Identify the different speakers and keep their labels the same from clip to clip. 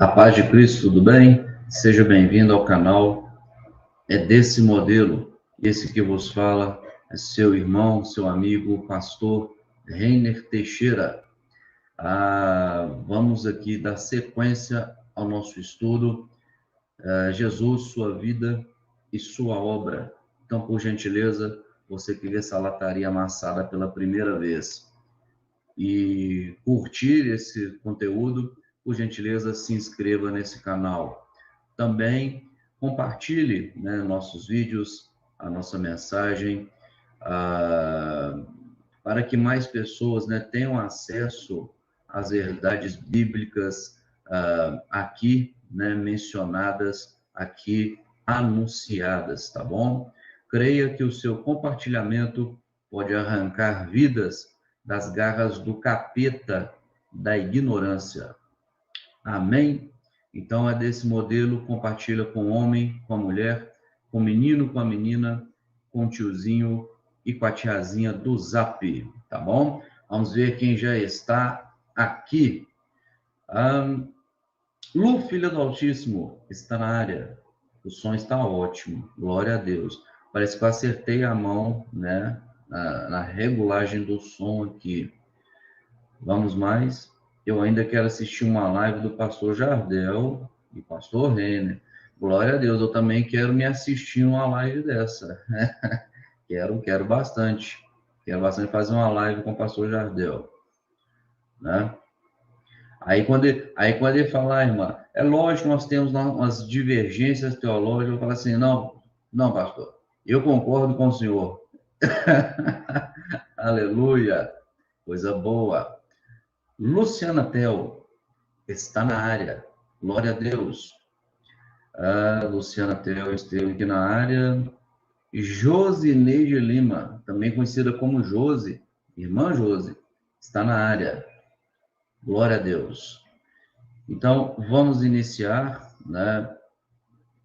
Speaker 1: A paz de Cristo, tudo bem? Seja bem-vindo ao canal. É desse modelo. Esse que vos fala é seu irmão, seu amigo, pastor Reiner Teixeira. Vamos aqui dar sequência ao nosso estudo. Jesus, sua vida e sua obra. Então, por gentileza, você que vê essa lataria amassada pela primeira vez e curtir esse conteúdo, por gentileza, se inscreva nesse canal. Também compartilhe, né, nossos vídeos, a nossa mensagem, para que mais pessoas, né, tenham acesso às verdades bíblicas aqui, né, mencionadas, aqui anunciadas, tá bom? Creia que o seu compartilhamento pode arrancar vidas das garras do capeta da ignorância. Amém? Então, é desse modelo, compartilha com o homem, com a mulher, com o menino, com a menina, com o tiozinho e com a tiazinha do Zap, tá bom? Vamos ver quem já está aqui. Lu, filha do Altíssimo, está na área. O som está ótimo, glória a Deus. Parece que eu acertei a mão, né, na regulagem do som aqui. Vamos mais. Eu ainda quero assistir uma live do pastor Jardel e pastor Renner. Glória a Deus, eu também quero me assistir uma live dessa. Quero bastante. Quero bastante fazer uma live com o pastor Jardel, né? Aí quando ele falar, irmã, é lógico que nós temos umas divergências teológicas, eu falo assim, não, pastor, eu concordo com o senhor. Aleluia, coisa boa. Luciana Tel está na área. Glória a Deus. Luciana Tel esteve aqui na área. Josineide Lima, também conhecida como Josi, irmã Josi, está na área. Glória a Deus. Então, vamos iniciar, né?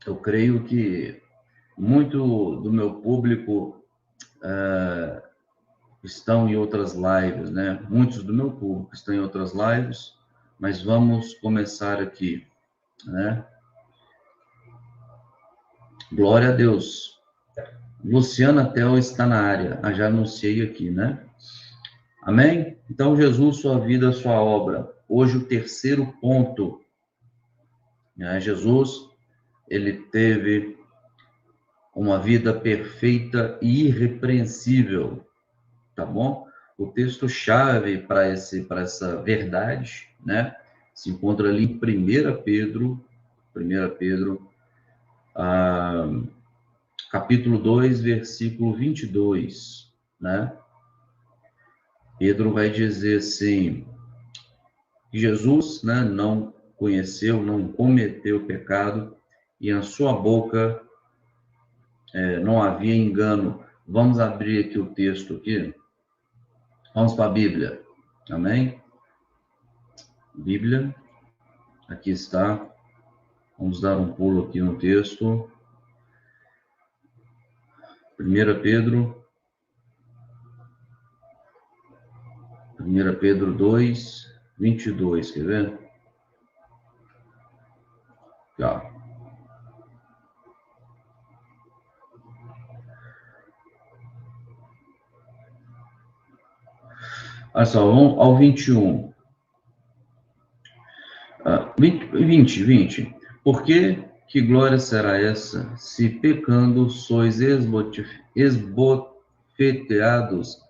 Speaker 1: Eu creio que muito do meu público estão em outras lives, né? Muitos do meu público estão em outras lives, mas vamos começar aqui, né? Glória a Deus. Luciana Tel está na área. Já anunciei aqui, né? Amém? Então, Jesus, sua vida, sua obra. Hoje, o terceiro ponto. Né? Jesus, ele teve uma vida perfeita e irrepreensível, tá bom? O texto-chave para essa verdade, né? Se encontra ali em 1 Pedro, capítulo 2, versículo 22, né? Pedro vai dizer assim, que Jesus, né, não conheceu, não cometeu pecado, e na sua boca não havia engano. Vamos abrir aqui o texto aqui. Vamos para a Bíblia. Amém? Bíblia, aqui está. Vamos dar um pulo aqui no texto. 1 Pedro 2, 22, quer ver? Tá. Olha só, vamos ao 21. 20. Por que glória será essa, se pecando sois esbofeteados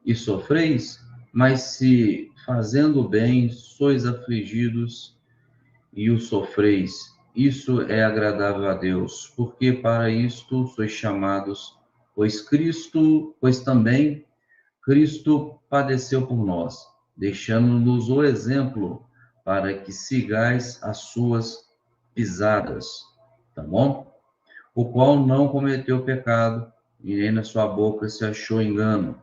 Speaker 1: e sofreis? Mas se fazendo bem sois afligidos e o sofreis, isso é agradável a Deus, porque para isto sois chamados, pois também Cristo padeceu por nós, deixando-nos o exemplo para que sigais as suas pisadas, tá bom? O qual não cometeu pecado, e nem na sua boca se achou engano,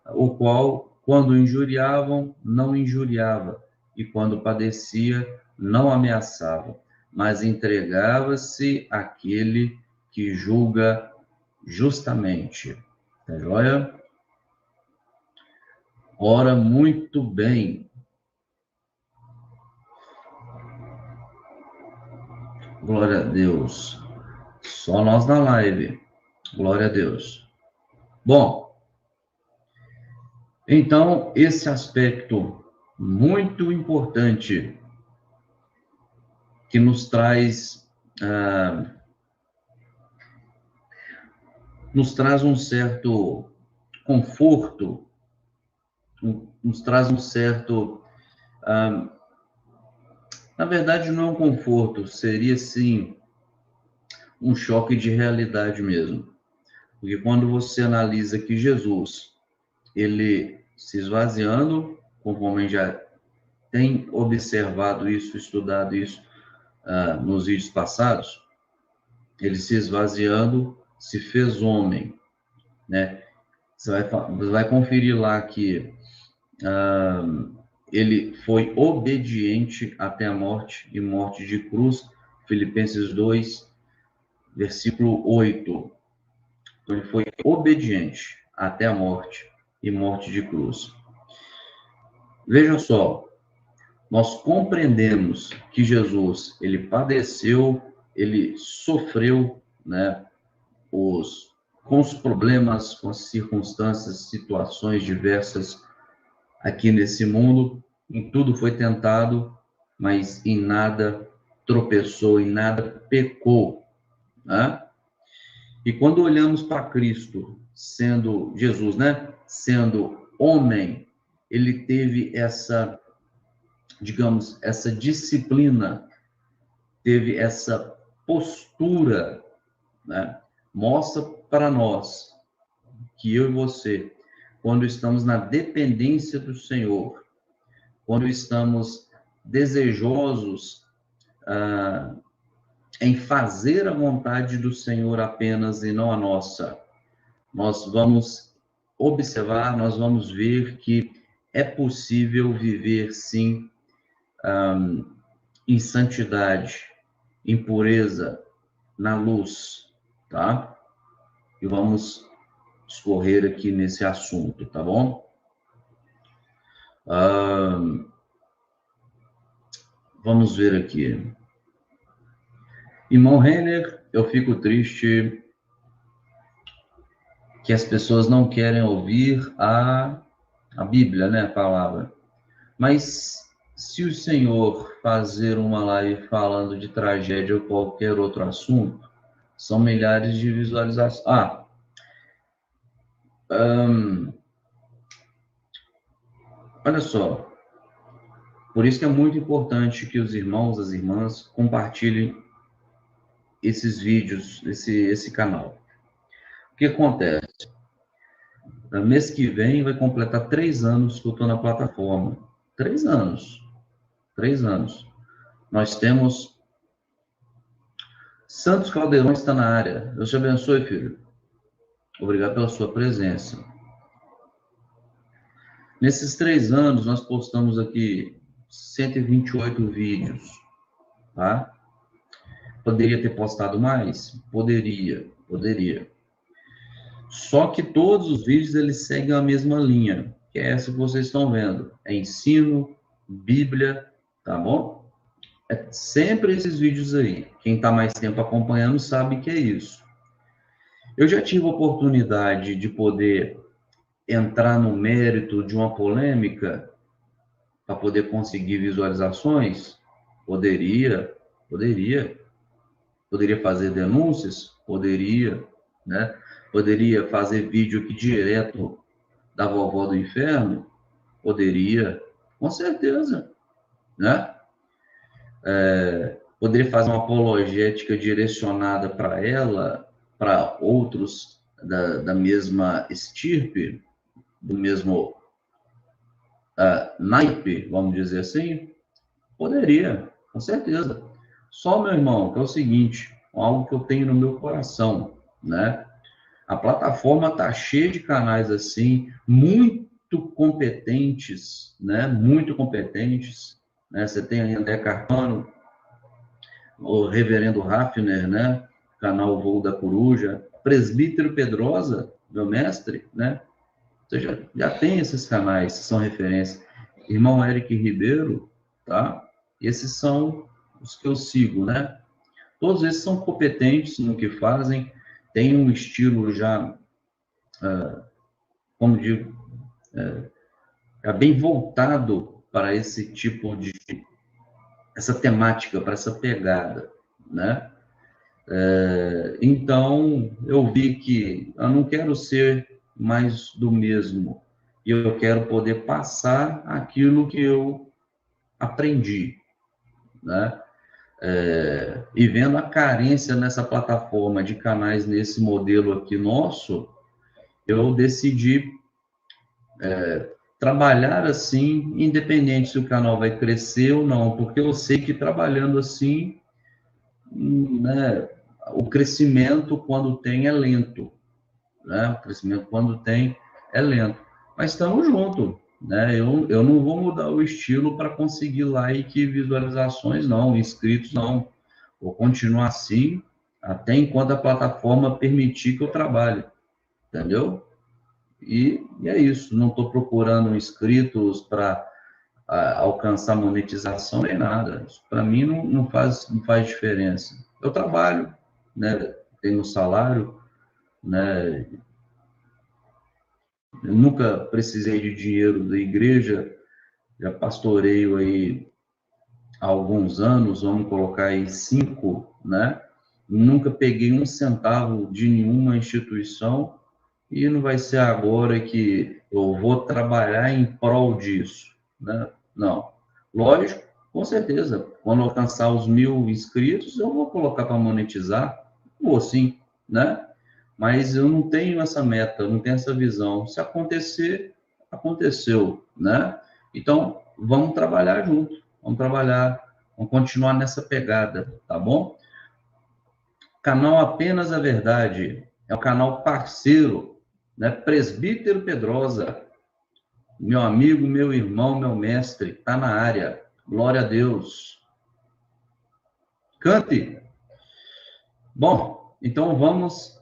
Speaker 1: o qual, quando injuriavam, não injuriava, e quando padecia, não ameaçava, mas entregava-se àquele que julga justamente. Tá joia? Ora, muito bem. Glória a Deus. Só nós na live. Glória a Deus. Bom, então, esse aspecto muito importante que nos traz um certo conforto, nos traz um certo... na verdade, não é um conforto, seria, sim, um choque de realidade mesmo. Porque quando você analisa que Jesus, ele se esvaziando, conforme a gente já tem observado isso, estudado isso nos vídeos passados, ele se esvaziando, se fez homem, né? Você vai conferir lá que ele foi obediente até a morte, e morte de cruz, Filipenses 2, versículo 8. Então, ele foi obediente até a morte e morte de cruz. Veja só, nós compreendemos que Jesus, ele padeceu, ele sofreu, né, com os problemas, com as circunstâncias, situações diversas aqui nesse mundo. Em tudo foi tentado, mas em nada tropeçou, em nada pecou, né? E quando olhamos para Cristo, sendo Jesus, né, sendo homem, ele teve essa, digamos, essa disciplina, teve essa postura, né? Mostra para nós que eu e você, quando estamos na dependência do Senhor, quando estamos desejosos em fazer a vontade do Senhor apenas e não a nossa, nós vamos observar, nós vamos ver que é possível viver, sim, em santidade, em pureza, na luz, tá? E vamos escorrer aqui nesse assunto, tá bom? Vamos ver aqui. Irmão Renner, eu fico triste que as pessoas não querem ouvir a Bíblia, né, a palavra. Mas se o Senhor fazer uma live falando de tragédia ou qualquer outro assunto, são milhares de visualizações. Olha só, por isso que é muito importante que os irmãos, as irmãs, compartilhem esses vídeos, esse canal. O que acontece? No mês que vem vai completar 3 anos que eu estou na plataforma. 3 anos. 3 anos. Nós temos... Santos Caldeirão está na área. Deus te abençoe, filho. Obrigado pela sua presença. Nesses 3 anos, nós postamos aqui 128 vídeos, tá? Poderia ter postado mais? Poderia. Só que todos os vídeos, eles seguem a mesma linha, que é essa que vocês estão vendo. É ensino, Bíblia, tá bom? É sempre esses vídeos aí. Quem está mais tempo acompanhando sabe que é isso. Eu já tive a oportunidade de poder entrar no mérito de uma polêmica para poder conseguir visualizações? Poderia fazer denúncias? Poderia, né? Poderia fazer vídeo aqui direto da vovó do inferno? Poderia, com certeza, né? Poderia fazer uma apologética direcionada para ela, para outros da mesma estirpe, do mesmo naipe, vamos dizer assim? Poderia, com certeza. Só, meu irmão, que é o seguinte, algo que eu tenho no meu coração, né? A plataforma está cheia de canais assim, muito competentes, né? Muito competentes, né? Você tem aí André Carpano, o Reverendo Hafner, né? Canal Voo da Coruja, Presbítero Pedrosa, meu mestre, né? Você já tem esses canais que são referência. Irmão Eric Ribeiro, tá? Esses são os que eu sigo, né? Todos esses são competentes no que fazem, têm um estilo já, como digo, bem voltado para esse tipo de, essa temática, para essa pegada, né? Então, eu vi que eu não quero ser mais do mesmo, e eu quero poder passar aquilo que eu aprendi, né? E vendo a carência nessa plataforma de canais nesse modelo aqui nosso, eu decidi trabalhar assim, independente se o canal vai crescer ou não, porque eu sei que trabalhando assim, né, o crescimento quando tem é lento, né? O crescimento quando tem é lento. Mas estamos juntos, né? Eu não vou mudar o estilo para conseguir like, visualizações, não, inscritos, não. Vou continuar assim até enquanto a plataforma permitir que eu trabalhe, entendeu? E é isso. Não estou procurando inscritos para alcançar monetização nem nada. Isso para mim não faz diferença. Eu trabalho, né? Tenho salário, né? Eu nunca precisei de dinheiro da igreja, já pastoreio aí há alguns anos, vamos colocar aí 5, né? Nunca peguei um centavo de nenhuma instituição e não vai ser agora que eu vou trabalhar em prol disso, né? Não. Lógico, com certeza, quando alcançar os 1.000 inscritos, eu vou colocar para monetizar, vou sim, né? Mas eu não tenho essa meta, eu não tenho essa visão. Se acontecer, aconteceu, né? Então, vamos trabalhar junto, vamos trabalhar, vamos continuar nessa pegada, tá bom? Canal Apenas a Verdade, é o canal parceiro, né? Presbítero Pedrosa, meu amigo, meu irmão, meu mestre, tá na área. Glória a Deus. Cante. Bom, então vamos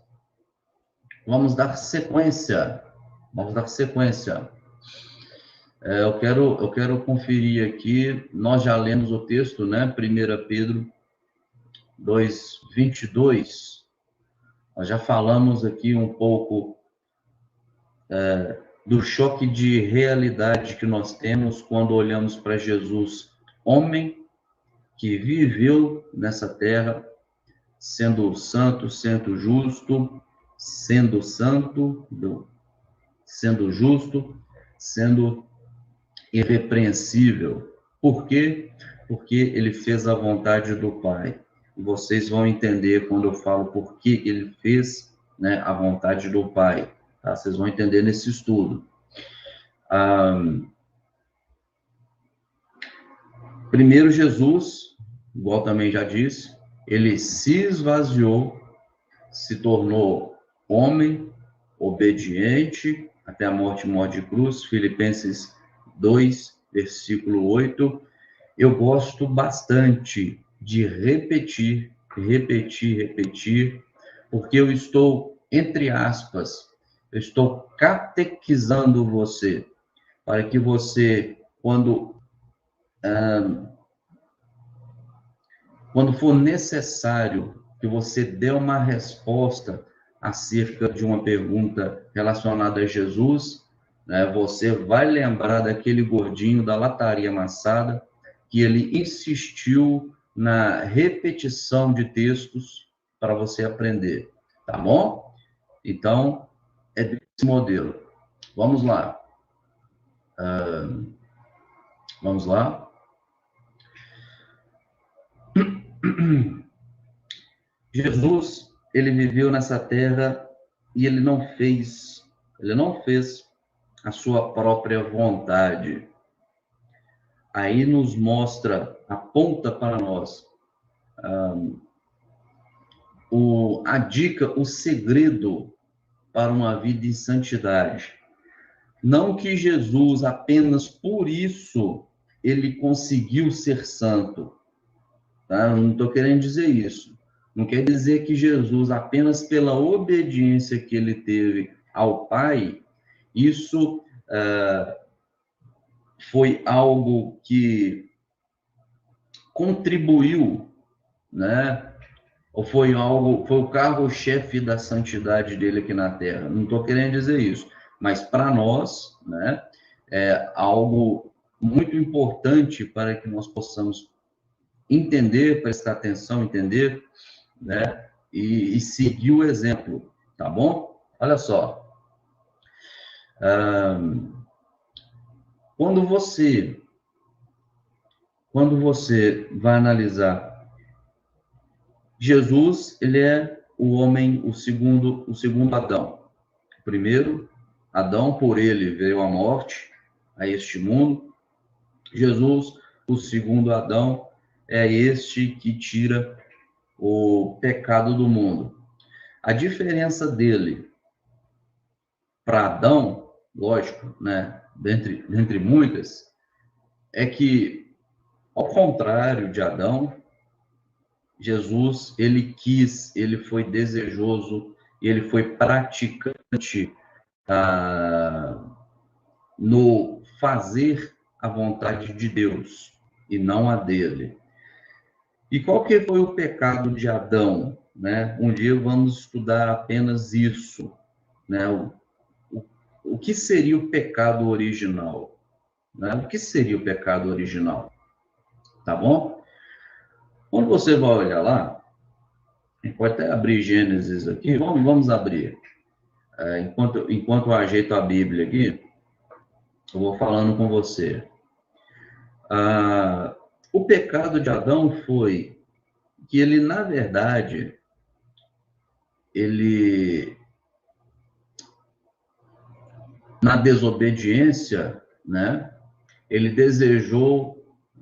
Speaker 1: dar sequência. Vamos dar sequência. Eu quero conferir aqui, nós já lemos o texto, né? 1 Pedro 2:22. Nós já falamos aqui um pouco do choque de realidade que nós temos quando olhamos para Jesus, homem que viveu nessa terra, sendo santo, sendo justo, sendo santo, sendo justo, sendo irrepreensível. Por quê? Porque ele fez a vontade do Pai. E vocês vão entender quando eu falo por que ele fez, né, a vontade do Pai. Tá? Vocês vão entender nesse estudo. Primeiro, Jesus, igual também já disse, ele se esvaziou, se tornou homem, obediente, até a morte de cruz, Filipenses 2, versículo 8. Eu gosto bastante de repetir, porque eu estou, entre aspas, eu estou catequizando você, para que você, quando for necessário que você dê uma resposta acerca de uma pergunta relacionada a Jesus, né, você vai lembrar daquele gordinho da lataria amassada, que ele insistiu na repetição de textos para você aprender, tá bom? Então, é desse modelo. Vamos lá. Vamos lá. Jesus, ele viveu nessa terra e ele não fez a sua própria vontade. Aí nos mostra, aponta para nós a dica, o segredo para uma vida em santidade. Não que Jesus, apenas por isso, ele conseguiu ser santo. Tá? Eu não estou querendo dizer isso. Não quer dizer que Jesus, apenas pela obediência que ele teve ao Pai, isso foi algo que contribuiu, né, Ou foi o cargo-chefe da santidade dele aqui na Terra? Não estou querendo dizer isso, mas para nós, né, é algo muito importante para que nós possamos entender, prestar atenção, entender, né, e seguir o exemplo, tá bom? Olha só, quando você vai analisar Jesus, ele é o homem, o segundo Adão. O primeiro Adão, por ele veio a morte a este mundo. Jesus, o segundo Adão, é este que tira o pecado do mundo. A diferença dele para Adão, lógico, né, dentre muitas, é que, ao contrário de Adão, Jesus, ele quis, ele foi desejoso, ele foi praticante no fazer a vontade de Deus e não a dele. E qual que foi o pecado de Adão, né? Um dia vamos estudar apenas isso, né? O que seria o pecado original, né? O que seria o pecado original? Tá bom? Quando você vai olhar lá, a gente pode até abrir Gênesis aqui, vamos abrir. Enquanto eu ajeito a Bíblia aqui, eu vou falando com você. O pecado de Adão foi que ele, na verdade, na desobediência, né, ele desejou,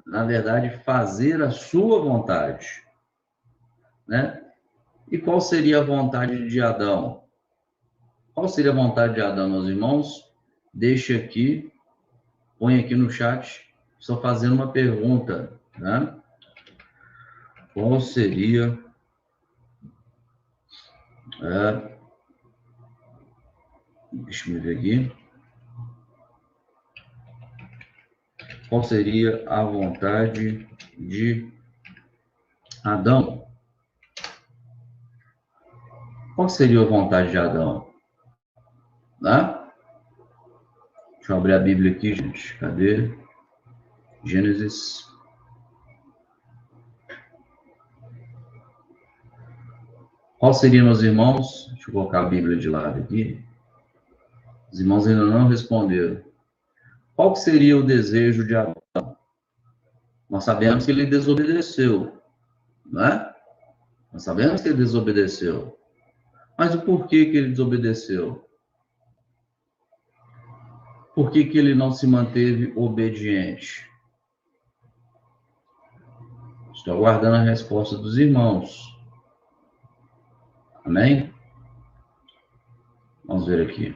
Speaker 1: na verdade, fazer a sua vontade, né? E qual seria a vontade de Adão? Qual seria a vontade de Adão, meus irmãos? Deixa aqui, põe aqui no chat, só fazendo uma pergunta, né? Qual seria deixa eu ver aqui. Qual seria a vontade de Adão? Qual seria a vontade de Adão? Né? Deixa eu abrir a Bíblia aqui, gente. Cadê? Gênesis. Qual seria, meus irmãos? Deixa eu colocar a Bíblia de lado aqui. Os irmãos ainda não responderam. Qual seria o desejo de Adão? Nós sabemos que ele desobedeceu, né? Nós sabemos que ele desobedeceu. Mas o porquê que ele desobedeceu? Por que que ele não se manteve obediente? Estou aguardando a resposta dos irmãos. Amém? Vamos ver aqui.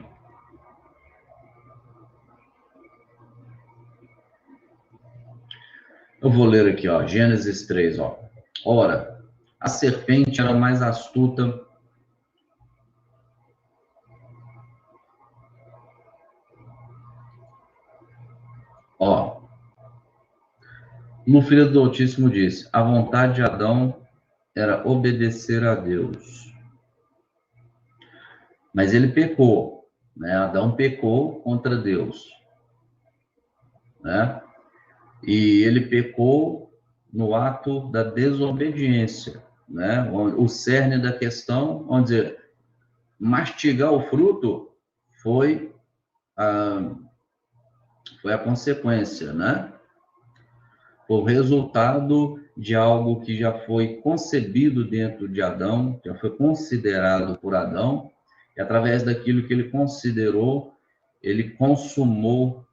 Speaker 1: Eu vou ler aqui, ó, Gênesis 3, ó. Ora, a serpente era mais astuta ó. No Filho do Altíssimo disse: a vontade de Adão era obedecer a Deus. Mas ele pecou, né? Adão pecou contra Deus, né? E ele pecou no ato da desobediência, né? O cerne da questão, vamos dizer, mastigar o fruto foi a consequência, né? O resultado de algo que já foi concebido dentro de Adão, já foi considerado por Adão, e através daquilo que ele considerou, ele consumou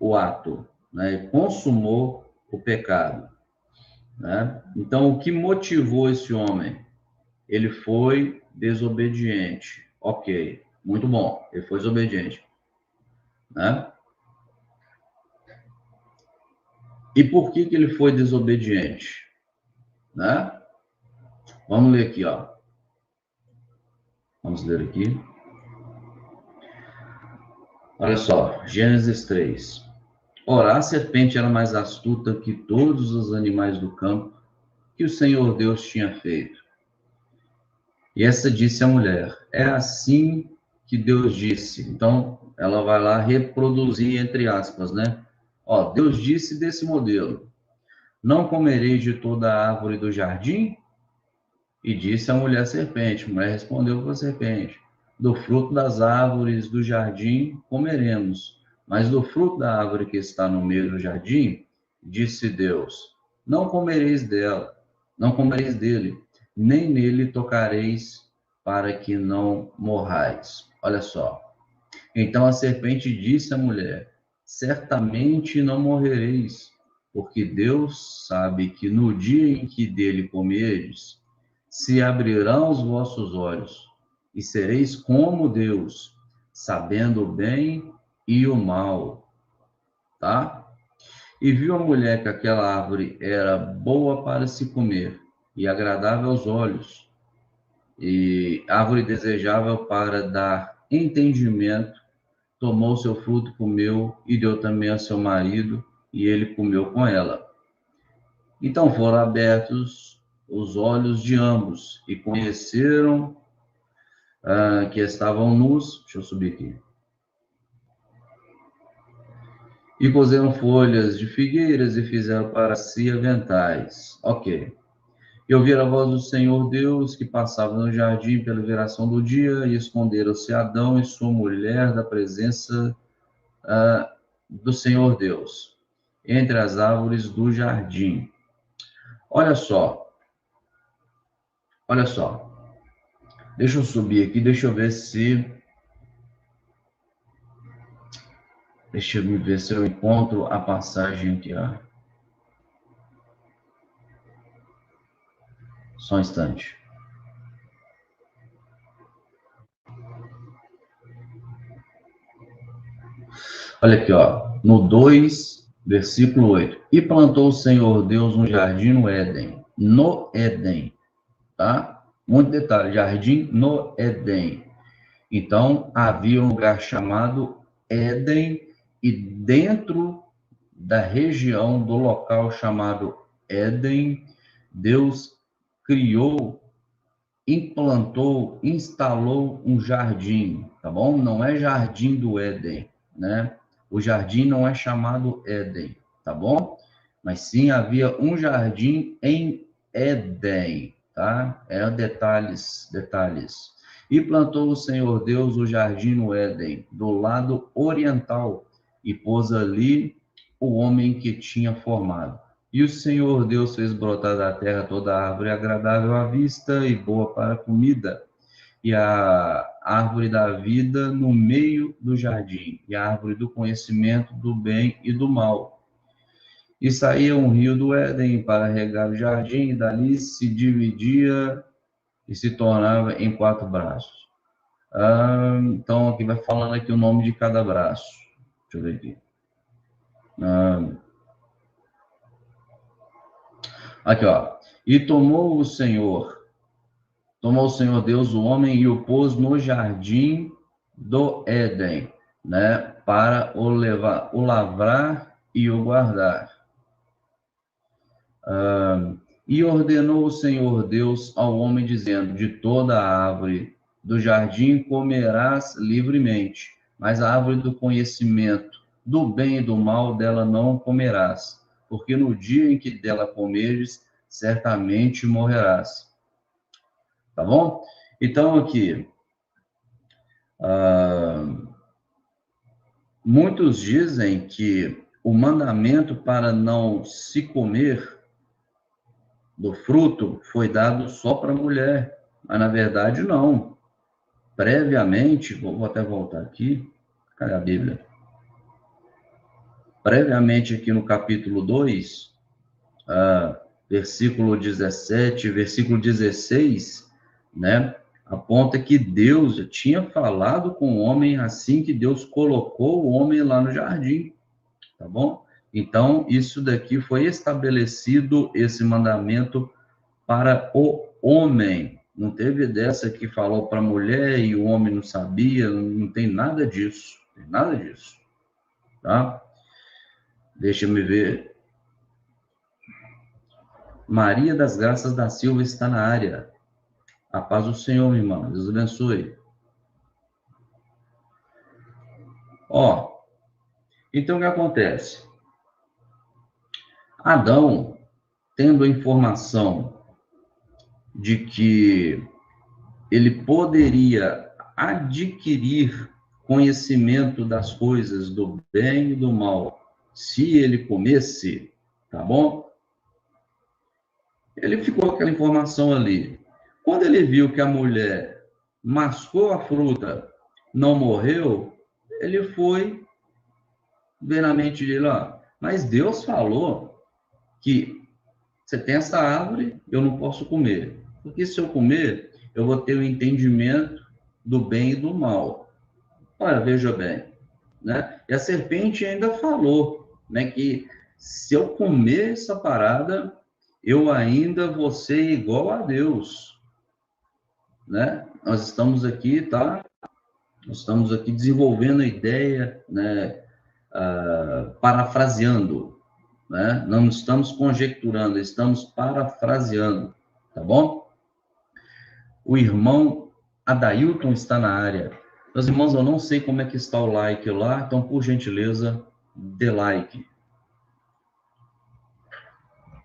Speaker 1: o ato, né? Ele consumou o pecado, né? Então, o que motivou esse homem? Ele foi desobediente. Ok, muito bom, ele foi desobediente, né? E por que que ele foi desobediente? Né? Vamos ler aqui, ó. Vamos ler aqui. Olha só, Gênesis 3. Ora, a serpente era mais astuta que todos os animais do campo que o Senhor Deus tinha feito. E essa disse a mulher: é assim que Deus disse. Então, ela vai lá reproduzir, entre aspas, né? Ó, Deus disse desse modelo: não comereis de toda a árvore do jardim? E disse a mulher serpente. A mulher respondeu para a serpente: do fruto das árvores do jardim comeremos, mas do fruto da árvore que está no meio do jardim, disse Deus: não comereis dela, não comereis dele, nem nele tocareis, para que não morrais. Olha só. Então a serpente disse à mulher: certamente não morrereis, porque Deus sabe que no dia em que dele comerdes, se abrirão os vossos olhos, e sereis como Deus, sabendo o bem e o mal. Tá? E viu a mulher que aquela árvore era boa para se comer, e agradável aos olhos, e árvore desejável para dar entendimento. Tomou seu fruto, comeu, e deu também a seu marido, e ele comeu com ela. Então foram abertos os olhos de ambos, e conheceram que estavam nus. Deixa eu subir aqui. E cozeram folhas de figueiras e fizeram para si aventais. Ok. E ouviram a voz do Senhor Deus que passava no jardim pela viração do dia, e esconderam-se Adão e sua mulher da presença do Senhor Deus, entre as árvores do jardim. Olha só, olha só. Deixa eu subir aqui, deixa eu ver se... Deixa eu ver se eu encontro a passagem aqui, ó. Só um instante. Olha aqui, ó. No 2, versículo 8. E plantou o Senhor Deus um jardim no Éden. No Éden, tá? Muito detalhe. Jardim no Éden. Então, havia um lugar chamado Éden, e dentro da região do local chamado Éden, Deus criou, implantou, instalou um jardim, tá bom? Não é jardim do Éden, né? O jardim não é chamado Éden, tá bom? Mas sim havia um jardim em Éden, tá? Detalhes, detalhes. E plantou o Senhor Deus o jardim no Éden, do lado oriental, e pôs ali o homem que tinha formado. E o Senhor Deus fez brotar da terra toda árvore agradável à vista e boa para a comida, e a árvore da vida no meio do jardim, e a árvore do conhecimento do bem e do mal. E saía um rio do Éden para regar o jardim, e dali se dividia e se tornava em 4 braços. Então, aqui vai falando aqui o nome de cada braço. Deixa eu ver aqui. Aqui, ó. E tomou o Senhor Deus o homem e o pôs no jardim do Éden, né, para o lavrar e o guardar. E ordenou o Senhor Deus ao homem, dizendo: de toda a árvore do jardim comerás livremente, mas a árvore do conhecimento do bem e do mal dela não comerás, porque no dia em que dela comeres, certamente morrerás. Tá bom? Então, aqui, muitos dizem que o mandamento para não se comer do fruto foi dado só para a mulher, mas na verdade não. Previamente, vou até voltar aqui, cadê a Bíblia? Previamente aqui no capítulo 2, versículo 17, versículo 16, né? Aponta que Deus tinha falado com o homem assim que Deus colocou o homem lá no jardim, tá bom? Então, isso daqui foi estabelecido, esse mandamento, para o homem. Não teve dessa que falou para a mulher e o homem não sabia, não tem nada disso, não tem nada disso, tá? Deixa eu me ver. Maria das Graças da Silva está na área. A paz do Senhor, minha irmã. Deus abençoe. Ó, então o que acontece? Adão, tendo a informação de que ele poderia adquirir conhecimento das coisas do bem e do mal, se ele comesse, tá bom? Ele ficou com aquela informação ali. Quando ele viu que a mulher mascou a fruta, não morreu, ele foi ver na mente dele, ó, mas Deus falou que você tem essa árvore, eu não posso comer. Porque se eu comer, eu vou ter o entendimento do bem e do mal. Olha, veja bem, né? E a serpente ainda falou, né, que se eu comer essa parada, eu ainda vou ser igual a Deus, né? Nós estamos aqui, tá? Nós estamos aqui desenvolvendo a ideia, né, parafraseando, né? Não estamos conjecturando, estamos parafraseando, tá bom? O irmão Adailton está na área. Meus irmãos, eu não sei como é que está o like lá, então, por gentileza, dê like.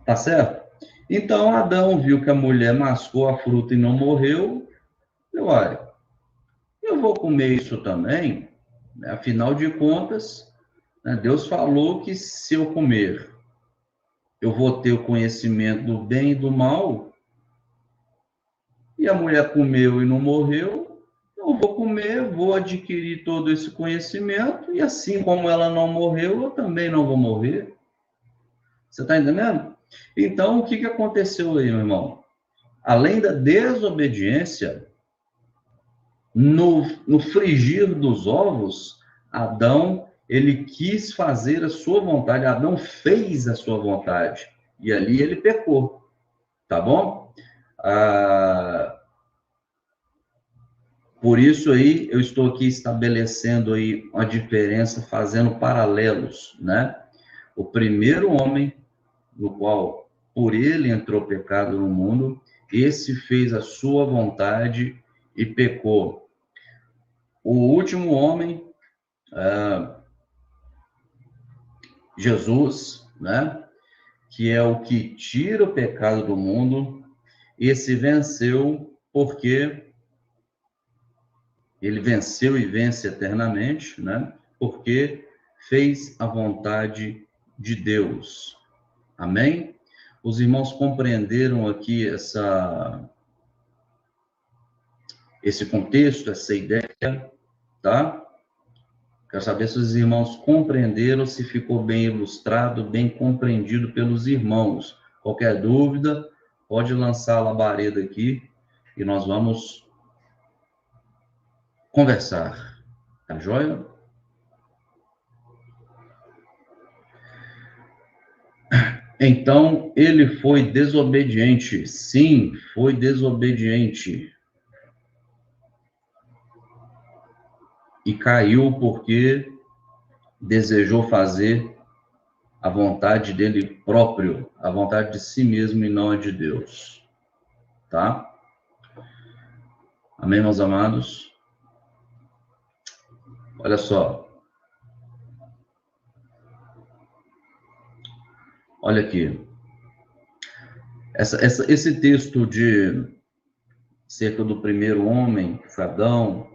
Speaker 1: Tá certo? Então, Adão viu que a mulher mascou a fruta e não morreu. Eu, olha, eu vou comer isso também, né? Afinal de contas, né, Deus falou que se eu comer, eu vou ter o conhecimento do bem e do mal, e a mulher comeu e não morreu, eu vou comer, vou adquirir todo esse conhecimento, e assim como ela não morreu, eu também não vou morrer. Você está entendendo? Então, o que aconteceu aí, meu irmão? Além da desobediência, no frigir dos ovos, Adão, ele quis fazer a sua vontade, Adão fez a sua vontade, e ali ele pecou, tá bom? Por isso aí, eu estou aqui estabelecendo aí uma diferença, fazendo paralelos, né? O primeiro homem, no qual por ele entrou pecado no mundo, esse fez a sua vontade e pecou. O último homem, Jesus, né? Que é o que tira o pecado do mundo, esse venceu porque ele venceu e vence eternamente, né? Porque fez a vontade de Deus. Amém? Os irmãos compreenderam aqui esse contexto, essa ideia, tá? Quero saber se os irmãos compreenderam, se ficou bem ilustrado, bem compreendido pelos irmãos. Qualquer dúvida, pode lançar a labareda aqui e nós vamos conversar. Tá joia? Então, ele foi desobediente. Sim, foi desobediente. E caiu porque desejou fazer a vontade dele próprio, a vontade de si mesmo e não a de Deus. Tá? Amém, meus amados? Olha só. Olha aqui. Esse texto de cerca do primeiro homem, Adão,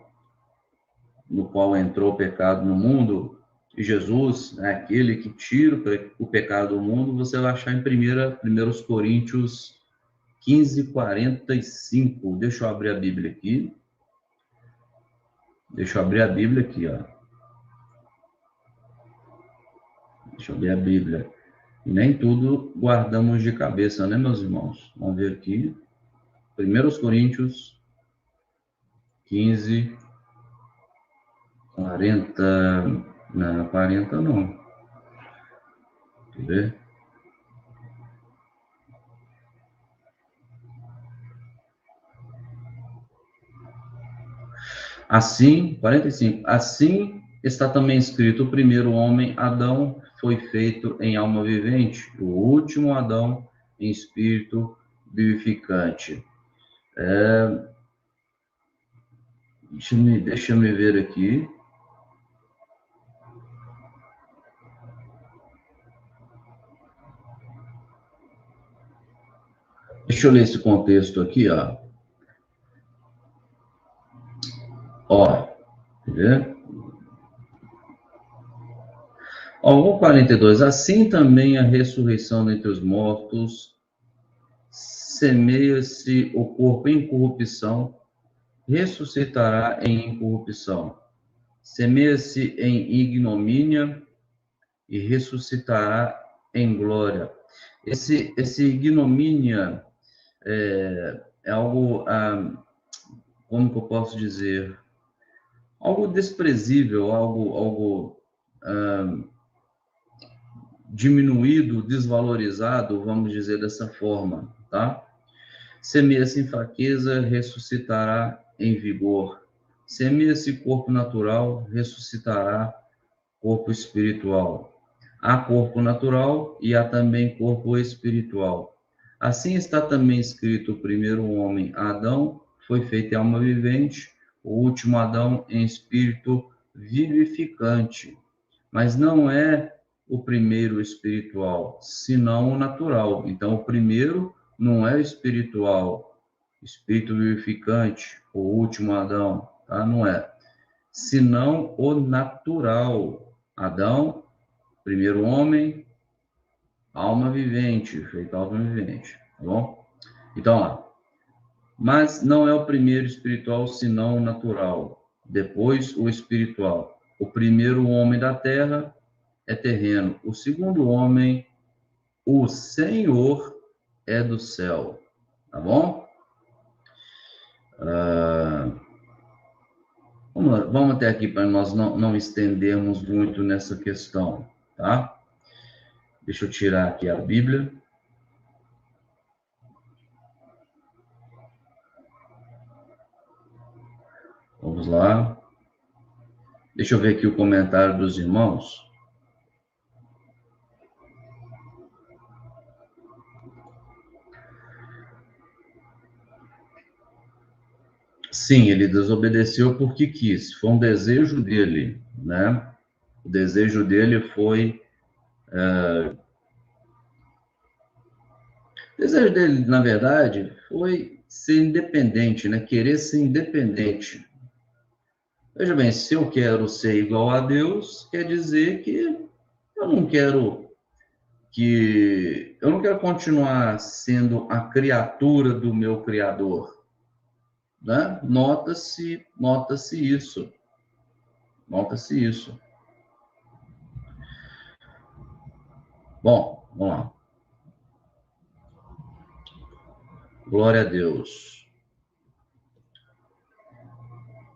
Speaker 1: no qual entrou o pecado no mundo, e Jesus, né, aquele que tira o pecado do mundo, você vai achar em 1 Coríntios 15, 45. Deixa eu abrir a Bíblia aqui. Deixa eu abrir a Bíblia aqui, ó. Deixa eu abrir a Bíblia. Nem tudo guardamos de cabeça, né, meus irmãos? Vamos ver aqui. 1 Coríntios 15, 40. Não, 40 não. Quer ver? Assim, 45. Assim está também escrito: o primeiro homem, Adão, foi feito em alma vivente. O último Adão, em espírito vivificante. Deixa eu ver aqui. Deixa eu ler esse contexto aqui, ó. Ó, quer ver? Ó, o 42. Assim também a ressurreição dentre os mortos, semeia-se o corpo em corrupção, ressuscitará em incorrupção. Semeia-se em ignomínia e ressuscitará em glória. Esse ignomínia é algo, como que eu posso dizer? Algo desprezível, algo diminuído, desvalorizado, vamos dizer dessa forma, tá? Semeia-se em fraqueza, ressuscitará em vigor. Semeia-se corpo natural, ressuscitará corpo espiritual. Há corpo natural e há também corpo espiritual. Assim está também escrito: o primeiro homem, Adão, foi feito em alma vivente, o último Adão em espírito vivificante. Mas não é o primeiro espiritual, senão o natural. Então, o primeiro não é o espiritual, espírito vivificante, o último Adão, tá? Não é. Senão o natural. Adão, primeiro homem, alma vivente, feito alma vivente, tá bom? Então, ó, mas não é o primeiro espiritual, senão o natural. Depois, o espiritual. O primeiro homem da terra é terreno. O segundo homem, o Senhor, é do céu. Tá bom? Vamos até aqui para nós não estendermos muito nessa questão, tá? Deixa eu tirar aqui a Bíblia. Vamos lá. Deixa eu ver aqui o comentário dos irmãos. Sim, ele desobedeceu porque quis. Foi um desejo dele, né? O desejo dele foi... O desejo dele, na verdade, foi ser independente, né? Querer ser independente. Veja bem, se eu quero ser igual a Deus, quer dizer que eu não quero continuar sendo a criatura do meu Criador, né? Nota-se isso. Nota-se isso. Bom, vamos lá. Glória a Deus.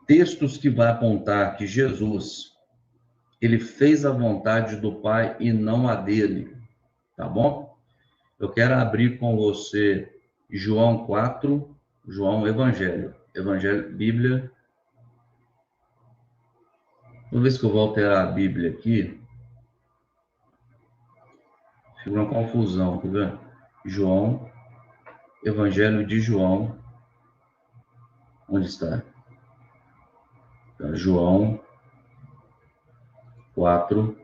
Speaker 1: Textos que vai apontar que Jesus, ele fez a vontade do Pai e não a dele, tá bom? Eu quero abrir com você João 4, João Evangelho, Bíblia. Vamos ver se eu vou alterar a Bíblia aqui. Fica uma confusão, tá vendo? João, Evangelho de João. Onde está? João 4.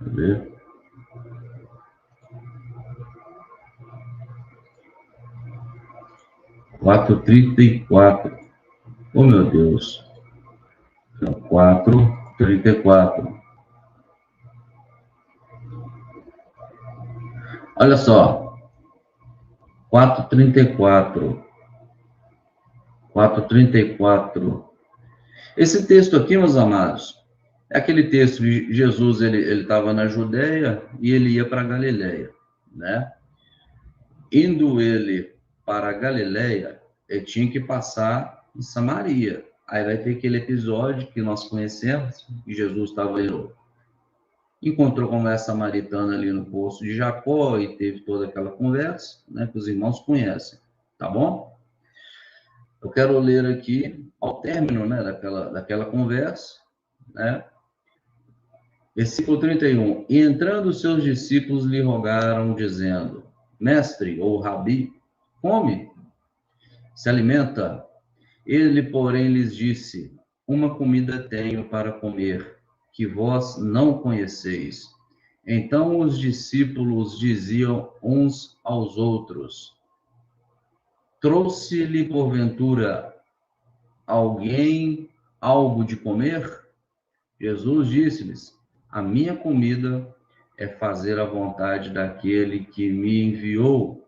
Speaker 1: Deixa eu ver. 4:34. Oh, meu Deus. 4:34. Olha só. 4:34. 4:34. Esse texto aqui, meus amados, é aquele texto de Jesus, ele estava na Judéia e ele ia para Galiléia, né? Indo ele para Galiléia, ele tinha que passar em Samaria. Aí vai ter aquele episódio que nós conhecemos, que Jesus estava indo, encontrou com a samaritana ali no poço de Jacó e teve toda aquela conversa, né, que os irmãos conhecem, tá bom? Eu quero ler aqui, ao término, né, daquela conversa, né, Versículo 31. E entrando os seus discípulos lhe rogaram, dizendo: Mestre, ou Rabi, come, se alimenta. Ele, porém, lhes disse: Uma comida tenho para comer, que vós não conheceis. Então os discípulos diziam uns aos outros: Trouxe-lhe porventura alguém algo de comer? Jesus disse-lhes: A minha comida é fazer a vontade daquele que me enviou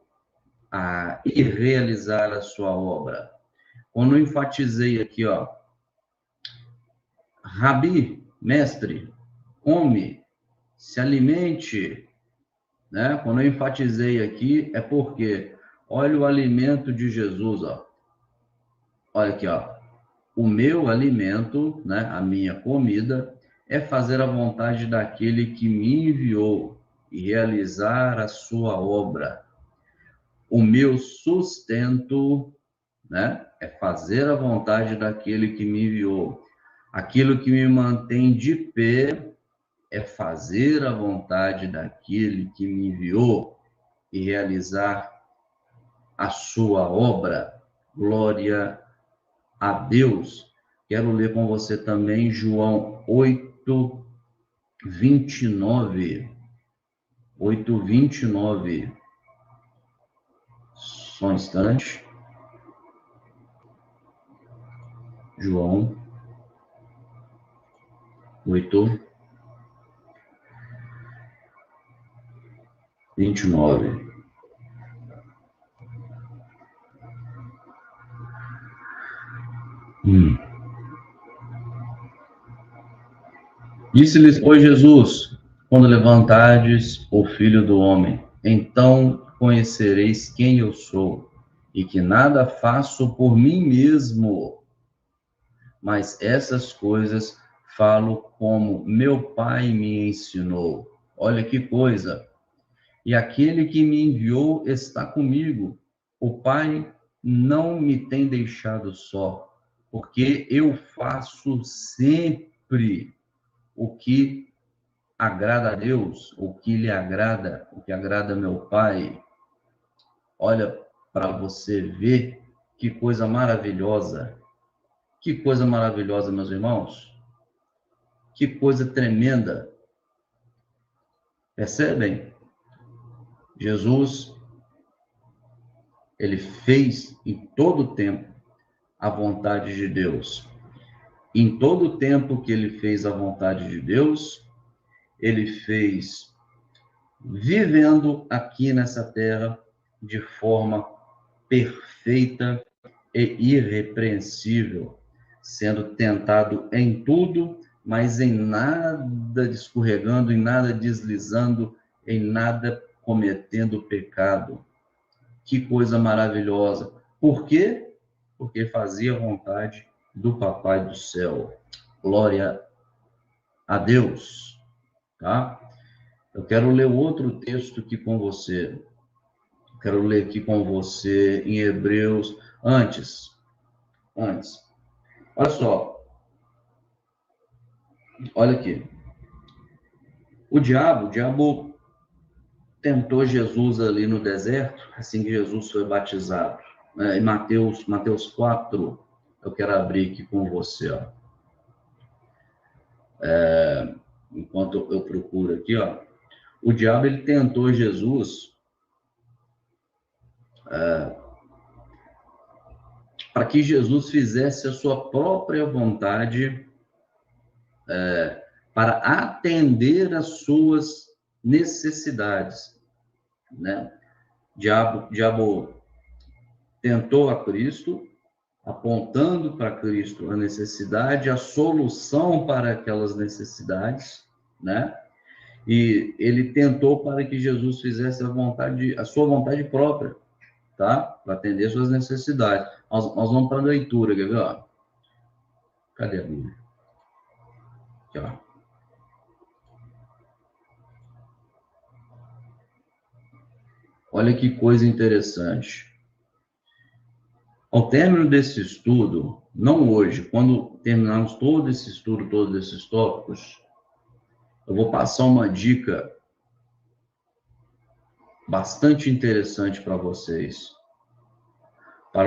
Speaker 1: e realizar a sua obra. Quando eu enfatizei aqui, ó, Rabi, mestre, come, se alimente, né? Quando eu enfatizei aqui, é porque, olha o alimento de Jesus, ó. Olha aqui, ó. O meu alimento, né, a minha comida, é fazer a vontade daquele que me enviou e realizar a sua obra. O meu sustento, né, é fazer a vontade daquele que me enviou. Aquilo que me mantém de pé é fazer a vontade daquele que me enviou e realizar a sua obra. Glória a Deus. Quero ler com você também João 8, 29. 8, 29. Só um instante. João 8, 29. Disse-lhes, pois, Jesus: Quando levantardes o Filho do Homem, então conhecereis quem eu sou, e que nada faço por mim mesmo, mas essas coisas falo como meu Pai me ensinou. Olha que coisa! E aquele que me enviou está comigo. O Pai não me tem deixado só, porque eu faço sempre o que agrada a Deus, o que lhe agrada, o que agrada a meu Pai. Olha para você ver que coisa maravilhosa. Que coisa maravilhosa, meus irmãos. Que coisa tremenda. Percebem? Jesus, ele fez em todo o tempo a vontade de Deus. Em todo o tempo que ele fez a vontade de Deus, ele fez vivendo aqui nessa terra de forma perfeita e irrepreensível, sendo tentado em tudo, mas em nada escorregando, em nada deslizando, em nada cometendo pecado. Que coisa maravilhosa. Por quê? Porque fazia a vontade do Papai do céu. Glória a Deus, tá? Eu quero ler outro texto aqui com você. Quero ler aqui com você em Hebreus. Antes. Olha só. Olha aqui. O diabo tentou Jesus ali no deserto, assim que Jesus foi batizado. Em Mateus 4, eu quero abrir aqui com você, ó. Enquanto eu procuro aqui, ó. O diabo, ele tentou Jesus para que Jesus fizesse a sua própria vontade para atender às suas necessidades, né? Diabo tentou a Cristo, apontando para Cristo a necessidade, a solução para aquelas necessidades, né? E ele tentou para que Jesus fizesse a sua vontade própria, tá? Para atender suas necessidades. Nós vamos para a leitura, quer ver? Ó? Cadê a Bíblia? Aqui, ó. Olha que coisa interessante. Ao término desse estudo, não hoje, quando terminarmos todo esse estudo, todos esses tópicos, Eu vou passar uma dica bastante interessante para vocês. Eu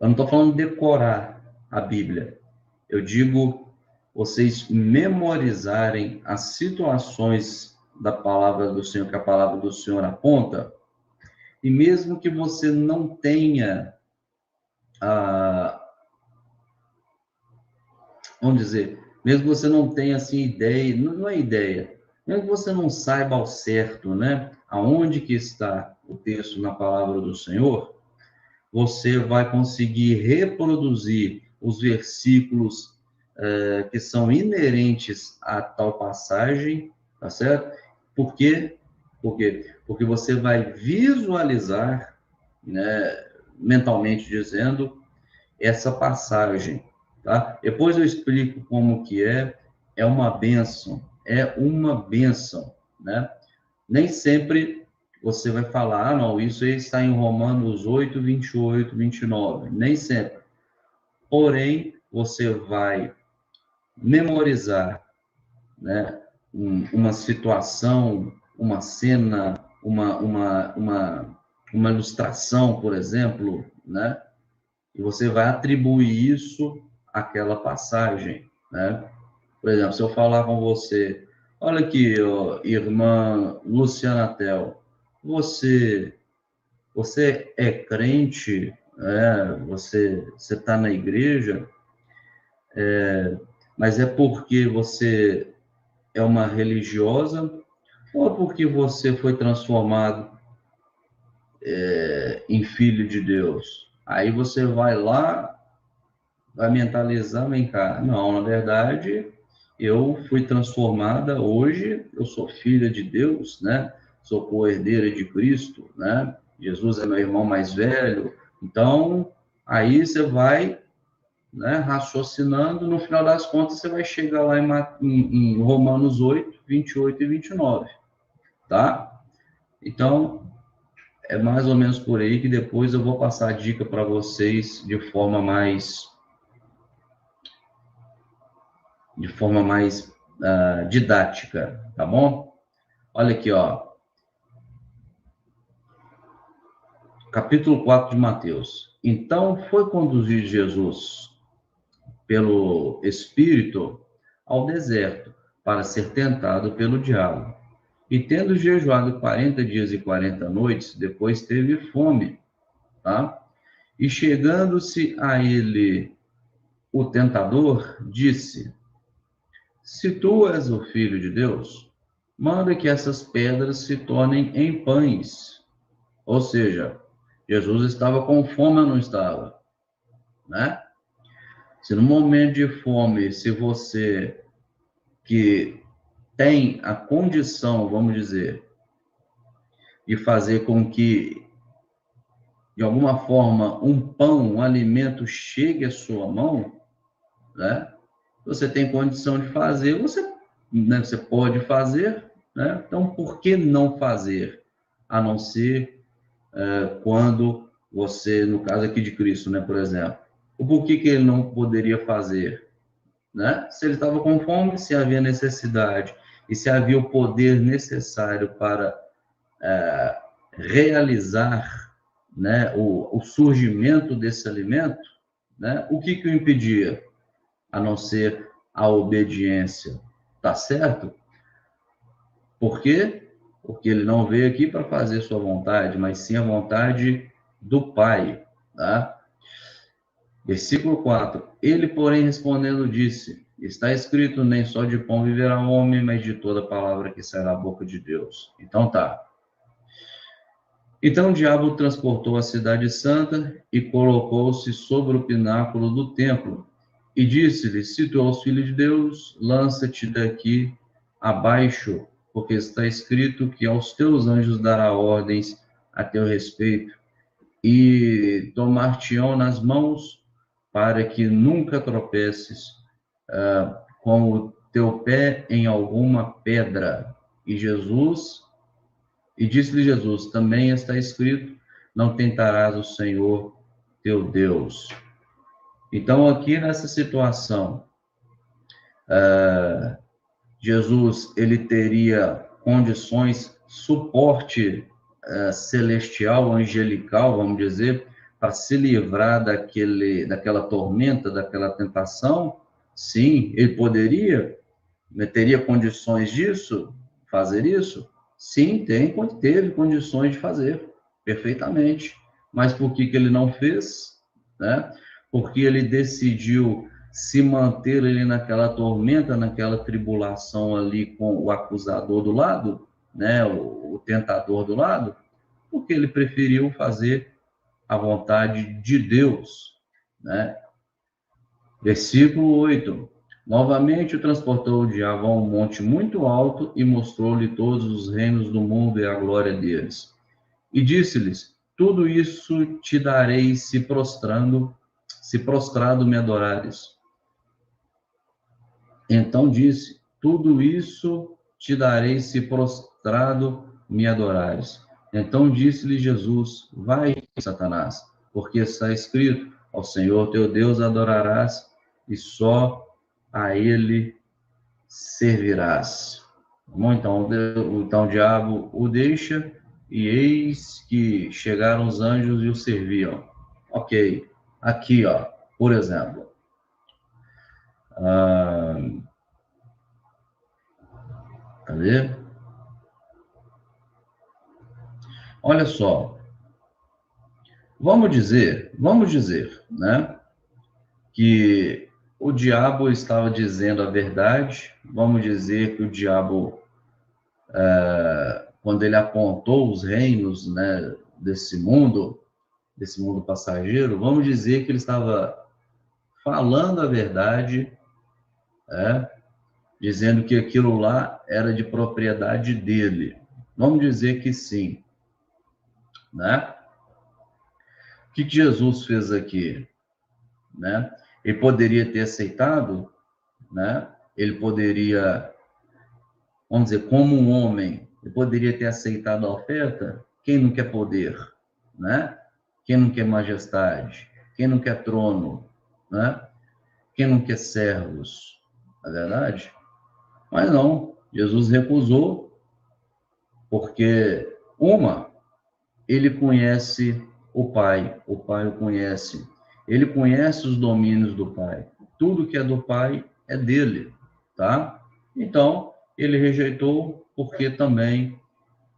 Speaker 1: não estou falando de decorar a Bíblia. Eu digo vocês memorizarem as situações da palavra do Senhor, que a palavra do Senhor aponta, e mesmo que você não tenha, vamos dizer, mesmo que você não tenha assim ideia, não é ideia, mesmo que você não saiba ao certo, né, aonde que está o texto na palavra do Senhor, você vai conseguir reproduzir os versículos que são inerentes a tal passagem, tá certo? Por quê? Porque você vai visualizar, né, mentalmente dizendo, essa passagem, tá? Depois eu explico como que é uma uma bênção, né? Nem sempre você vai falar, não, isso aí está em Romanos 8, 28, 29, nem sempre. Porém, você vai memorizar, né, uma situação, uma cena, uma ilustração, por exemplo, né? E você vai atribuir isso àquela passagem, né? Por exemplo, se eu falar com você, olha aqui, ó, irmã Luciana Tel, você, você é crente, você está na igreja, mas é porque você é uma religiosa ou porque você foi transformado em filho de Deus? Aí você vai lá, vai mentalizar, vem cá. Não, na verdade, eu fui transformada hoje, eu sou filha de Deus, né? Sou co-herdeira de Cristo, né? Jesus é meu irmão mais velho. Então, aí você vai, né, raciocinando, no final das contas você vai chegar lá em Romanos 8, 28 e 29, tá? Então, é mais ou menos por aí que depois eu vou passar a dica para vocês de forma mais didática, tá bom? Olha aqui, ó, capítulo 4 de Mateus. Então foi conduzir Jesus pelo Espírito ao deserto para ser tentado pelo diabo. E tendo jejuado 40 dias e 40 noites, depois teve fome, tá? E chegando-se a ele o tentador, disse: Se tu és o filho de Deus, manda que essas pedras se tornem em pães. Ou seja, Jesus estava com fome ou não estava, né? Se no momento de fome, se você que tem a condição, vamos dizer, de fazer com que, de alguma forma, um pão, um alimento chegue à sua mão, né? Você tem condição de fazer, você pode fazer, né? Então, por que não fazer? A não ser quando você, no caso aqui de Cristo, né, por exemplo, o porquê que ele não poderia fazer, né? Se ele estava com fome, se havia necessidade e se havia o poder necessário para realizar, né, o surgimento desse alimento, né? O que o impedia? A não ser a obediência, tá certo? Por quê? Porque ele não veio aqui para fazer sua vontade, mas sim a vontade do Pai, tá? Versículo 4. Ele, porém, respondendo, disse: Está escrito, nem só de pão viverá o homem, mas de toda palavra que sai da boca de Deus. Então tá. Então o diabo transportou a cidade santa e colocou-se sobre o pináculo do templo e disse-lhe: Se tu és filho de Deus, lança-te daqui abaixo, porque está escrito que aos teus anjos dará ordens a teu respeito e tomar-te-ão nas mãos para que nunca tropeces com o teu pé em alguma pedra. E disse-lhe Jesus: Também está escrito: Não tentarás o Senhor teu Deus. Então, aqui nessa situação, Jesus, ele teria condições, suporte celestial, angelical, vamos dizer, para se livrar daquela tormenta, daquela tentação? Sim, ele poderia, teria condições disso, fazer isso? Sim, teve condições de fazer, perfeitamente. Mas por que ele não fez? Né? Porque ele decidiu se manter ali naquela tormenta, naquela tribulação ali com o acusador do lado, né? O tentador do lado, porque ele preferiu fazer a vontade de Deus, né? Versículo 8. Novamente o transportou o diabo a um monte muito alto e mostrou-lhe todos os reinos do mundo e a glória deles. E disse-lhes: tudo isso te darei se prostrado me adorares. Então disse: tudo isso te darei se prostrado me adorares. Então disse-lhe Jesus: vai, Satanás, porque está escrito: ao Senhor teu Deus adorarás e só a ele servirás. Bom, então o diabo o deixa e eis que chegaram os anjos e o serviam. Ok, aqui, ó, por exemplo, cadê? Olha só, vamos dizer, né, que o diabo estava dizendo a verdade. Vamos dizer que o diabo, quando ele apontou os reinos, né, desse mundo passageiro, vamos dizer que ele estava falando a verdade, né, dizendo que aquilo lá era de propriedade dele. Vamos dizer que sim, né? O que Jesus fez aqui, né? Ele poderia ter aceitado, né? Ele poderia, vamos dizer, como um homem, ele poderia ter aceitado a oferta. Quem não quer poder, né? Quem não quer majestade? Quem não quer trono, né? Quem não quer servos? Não é verdade? Mas não, Jesus recusou, porque ele conhece o Pai o conhece, ele conhece os domínios do Pai. Tudo que é do Pai é dele, tá? Então, ele rejeitou porque também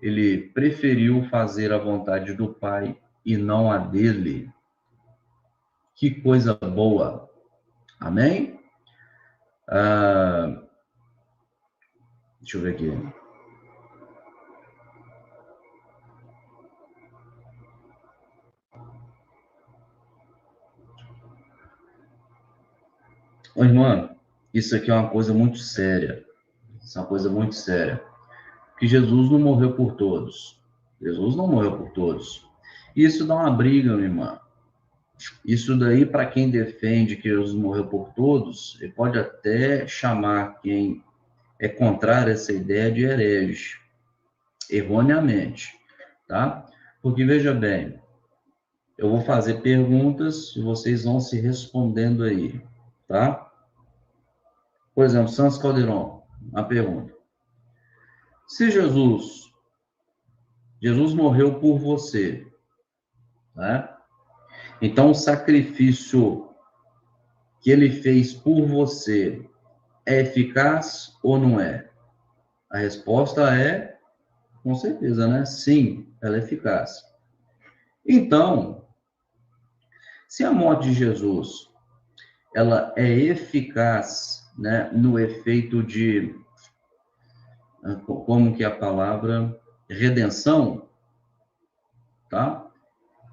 Speaker 1: ele preferiu fazer a vontade do Pai e não a dele. Que coisa boa! Amém? Ah, deixa eu ver aqui. Ô, irmã, isso aqui é uma coisa muito séria. Isso é uma coisa muito séria. Que Jesus não morreu por todos. Jesus não morreu por todos. Isso dá uma briga, minha irmã. Isso daí, para quem defende que Jesus morreu por todos, ele pode até chamar quem é contrário a essa ideia de herege, erroneamente, tá? Porque, veja bem, eu vou fazer perguntas e vocês vão se respondendo aí, tá? Por exemplo, Santos Caldeirão, uma pergunta. Se Jesus morreu por você, né? Então, o sacrifício que ele fez por você é eficaz ou não é? A resposta é, com certeza, né? Sim, ela é eficaz. Então, se a morte de Jesus, ela é eficaz, né, no efeito de, como que é a palavra, redenção, tá?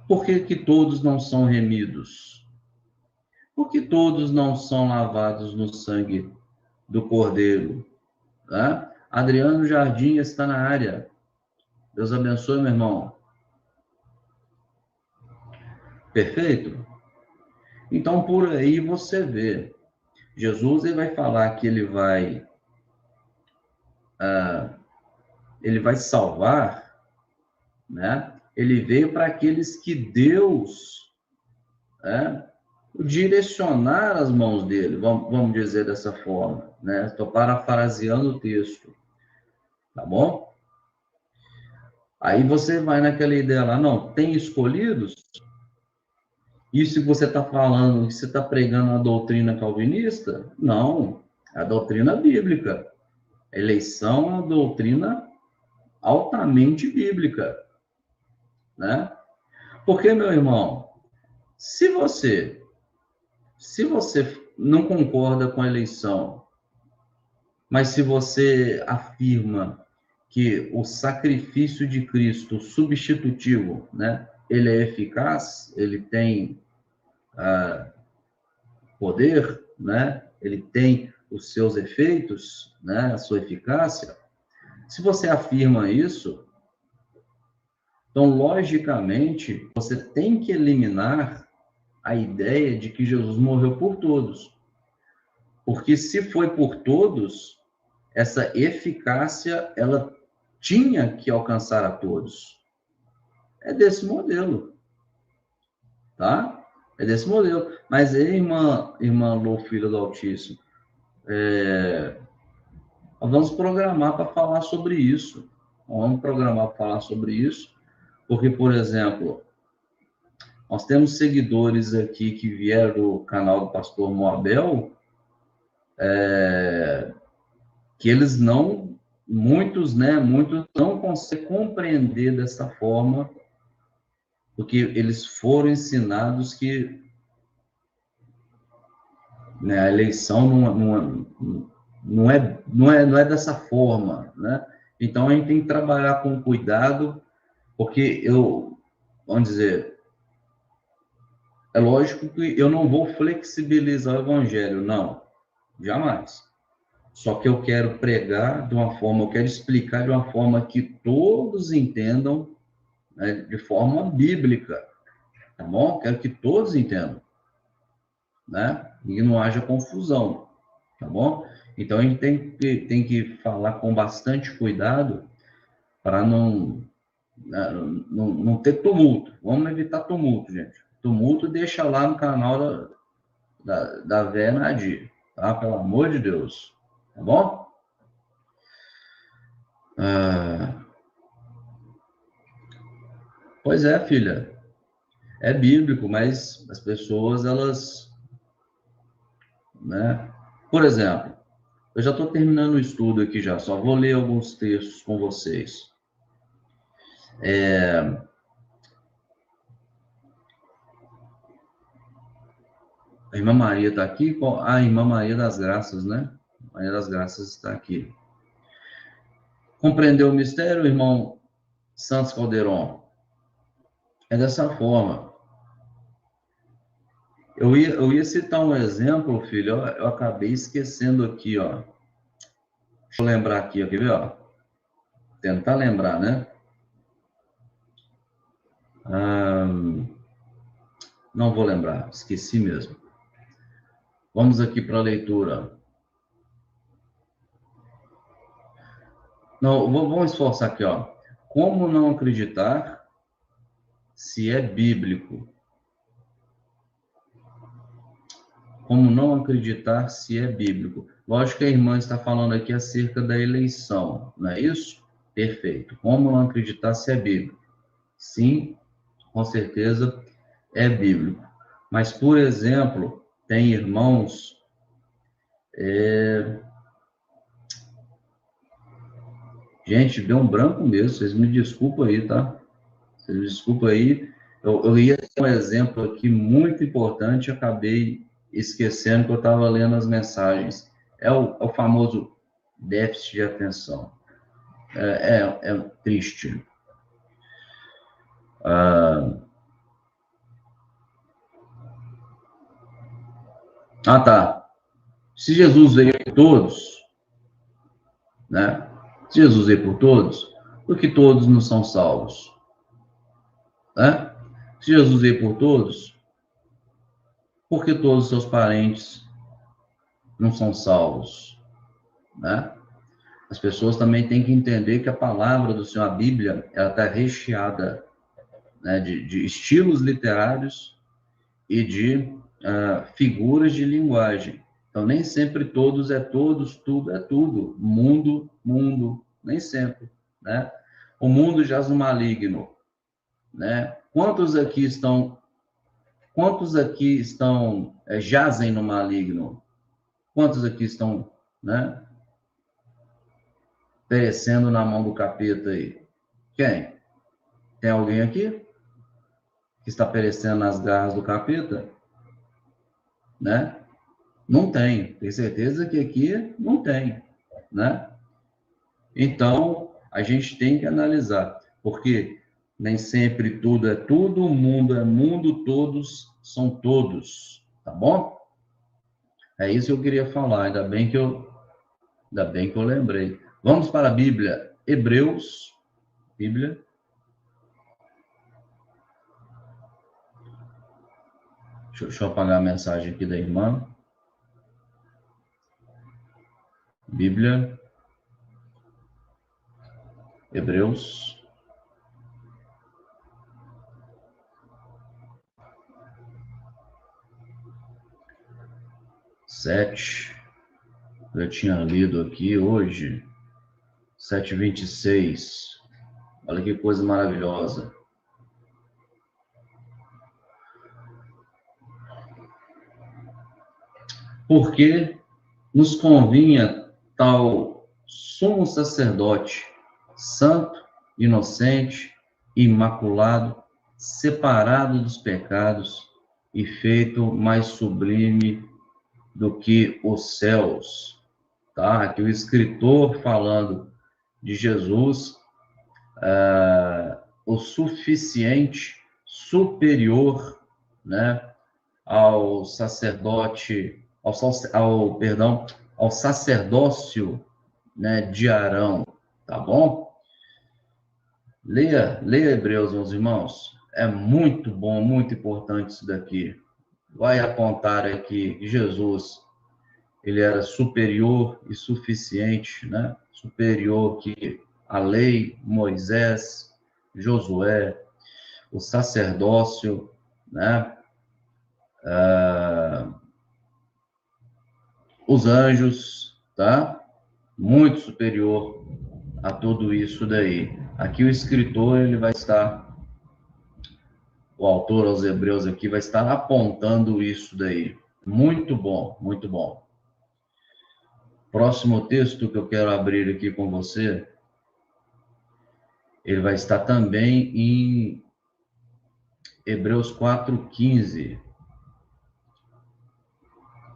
Speaker 1: Por que que todos não são remidos? Por que todos não são lavados no sangue do Cordeiro? Tá? Adriano Jardim está na área. Deus abençoe, meu irmão. Perfeito? Então, por aí você vê. Jesus ele vai falar que ele vai salvar, né? Ele veio para aqueles que Deus, né, direcionar as mãos dele, vamos dizer dessa forma, né? Estou parafraseando o texto, tá bom? Aí você vai naquela ideia lá, não, tem escolhidos? Isso que você está falando, que você está pregando a doutrina calvinista? Não, é a doutrina bíblica. A eleição é uma doutrina altamente bíblica, né? Porque, meu irmão, se você não concorda com a eleição, mas se você afirma que o sacrifício de Cristo substitutivo, né, ele é eficaz, ele tem poder, né, ele tem os seus efeitos, né, a sua eficácia, se você afirma isso, então, logicamente, você tem que eliminar a ideia de que Jesus morreu por todos. Porque se foi por todos, essa eficácia, ela tinha que alcançar a todos. É desse modelo, tá? É desse modelo. Mas aí, irmã Lô, filha do Altíssimo, nós vamos programar para falar sobre isso. Vamos programar para falar sobre isso, porque, por exemplo, nós temos seguidores aqui que vieram do canal do pastor Moabel, que eles não, muitos não conseguem compreender dessa forma, porque eles foram ensinados que, né, a eleição não é dessa forma, né? Então a gente tem que trabalhar com cuidado, porque vamos dizer, é lógico que eu não vou flexibilizar o evangelho, não, jamais. Só que eu quero pregar de uma forma, eu quero explicar de uma forma que todos entendam, né, de forma bíblica, tá bom? Quero que todos entendam, né? E não haja confusão, tá bom? Então a gente tem que falar com bastante cuidado para não ter tumulto. Vamos evitar tumulto, gente. Tumulto deixa lá no canal da Véia Nadir, tá? Pelo amor de Deus, tá bom? Pois é, filha. É bíblico, mas as pessoas, elas, né? Por exemplo, eu já estou terminando o estudo aqui já, só vou ler alguns textos com vocês. A irmã Maria está aqui? A irmã Maria das Graças, né? Maria das Graças está aqui. Compreendeu o mistério, irmão Santos Calderon? É dessa forma. Eu ia citar um exemplo, filho, eu acabei esquecendo aqui, ó. Deixa eu lembrar aqui, ó, quer ver, ó? Tentar lembrar, né? Não vou lembrar, esqueci mesmo. Vamos aqui para a leitura. Não, vamos esforçar aqui, ó. Como não acreditar se é bíblico? Como não acreditar se é bíblico? Lógico que a irmã está falando aqui acerca da eleição, não é isso? Perfeito. Como não acreditar se é bíblico? Sim, com certeza é bíblico. Mas, por exemplo, tem irmãos... Gente, deu um branco mesmo, vocês me desculpam aí, tá? Vocês me desculpam aí. Eu ia dar um exemplo aqui muito importante, acabei esquecendo que eu estava lendo as mensagens. É o famoso déficit de atenção. É triste. Tá. Se Jesus veio por todos, né? Se Jesus veio por todos, por que todos não são salvos? Né? Se Jesus veio por todos, por que todos os seus parentes não são salvos? Né? As pessoas também têm que entender que a palavra do Senhor, a Bíblia, ela está recheada, né, de estilos literários e de figuras de linguagem. Então, nem sempre todos é todos, tudo é tudo. Mundo, mundo, nem sempre, né? O mundo jaz no maligno, né? Quantos aqui estão jazem no maligno? Quantos aqui estão, né, perecendo na mão do capeta aí? Quem? Tem alguém aqui que está perecendo nas garras do capeta? Né? Não tem. Tenho certeza que aqui não tem, né? Então, a gente tem que analisar, porque nem sempre tudo é tudo, o mundo é mundo, todos são todos, tá bom? É isso que eu queria falar, ainda bem que eu lembrei. Vamos para a Bíblia, Hebreus, Bíblia. Deixa eu apagar a mensagem aqui da irmã. Bíblia, Hebreus. Sete, eu tinha lido aqui hoje, 7:26. Olha que coisa maravilhosa. Porque nos convinha tal sumo sacerdote, santo, inocente, imaculado, separado dos pecados e feito mais sublime do que os céus. Tá? Aqui o escritor falando de Jesus, o suficiente, superior, né, ao sacerdote, ao sacerdócio, né, de Arão, tá bom? Leia Hebreus, meus irmãos. É muito bom, muito importante isso daqui. Vai apontar aqui que Jesus, ele era superior e suficiente, né? Superior que a lei, Moisés, Josué, o sacerdócio, né? Os anjos, tá? Muito superior a tudo isso daí. Aqui o escritor, ele vai estar, o autor aos Hebreus aqui vai estar apontando isso daí. Muito bom, muito bom. Próximo texto que eu quero abrir aqui com você, ele vai estar também em Hebreus 4:15,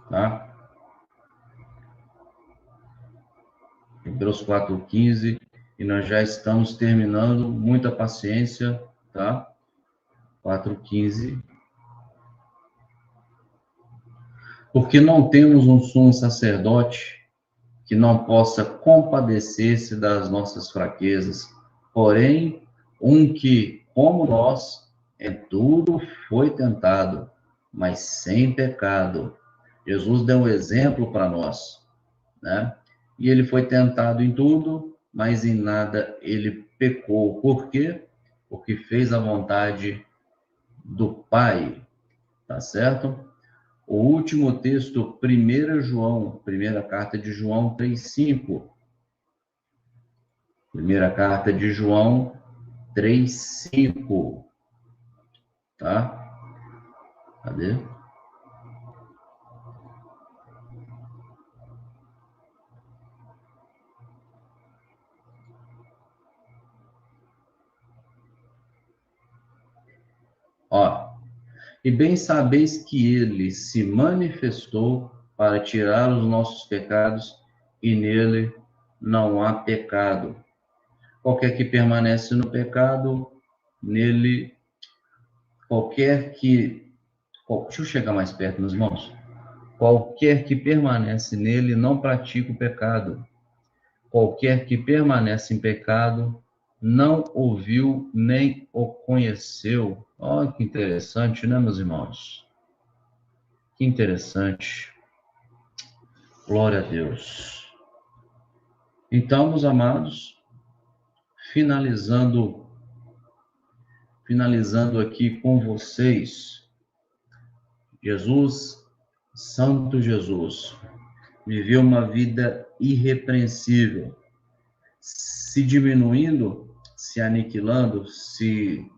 Speaker 1: tá? Hebreus 4:15, e nós já estamos terminando, muita paciência, tá? 4:15. Porque não temos um sumo sacerdote que não possa compadecer-se das nossas fraquezas, porém, um que, como nós, em tudo foi tentado, mas sem pecado. Jesus deu um exemplo para nós, né? E ele foi tentado em tudo, mas em nada ele pecou. Por quê? Porque fez a vontade do Pai, tá certo? O último texto, 1 João, primeira carta de João 3:5. Primeira carta de João 3:5, tá? Cadê? Ó, e bem sabeis que ele se manifestou para tirar os nossos pecados, e nele não há pecado. Qualquer que permanece no pecado, nele, qualquer que... Deixa eu chegar mais perto, meus irmãos. Qualquer que permanece nele não pratica o pecado. Qualquer que permanece em pecado não ouviu nem o conheceu. Olha que interessante, né, meus irmãos? Que interessante. Glória a Deus. Então, meus amados, finalizando aqui com vocês, Jesus, Santo Jesus, viveu uma vida irrepreensível, se diminuindo, se aniquilando, se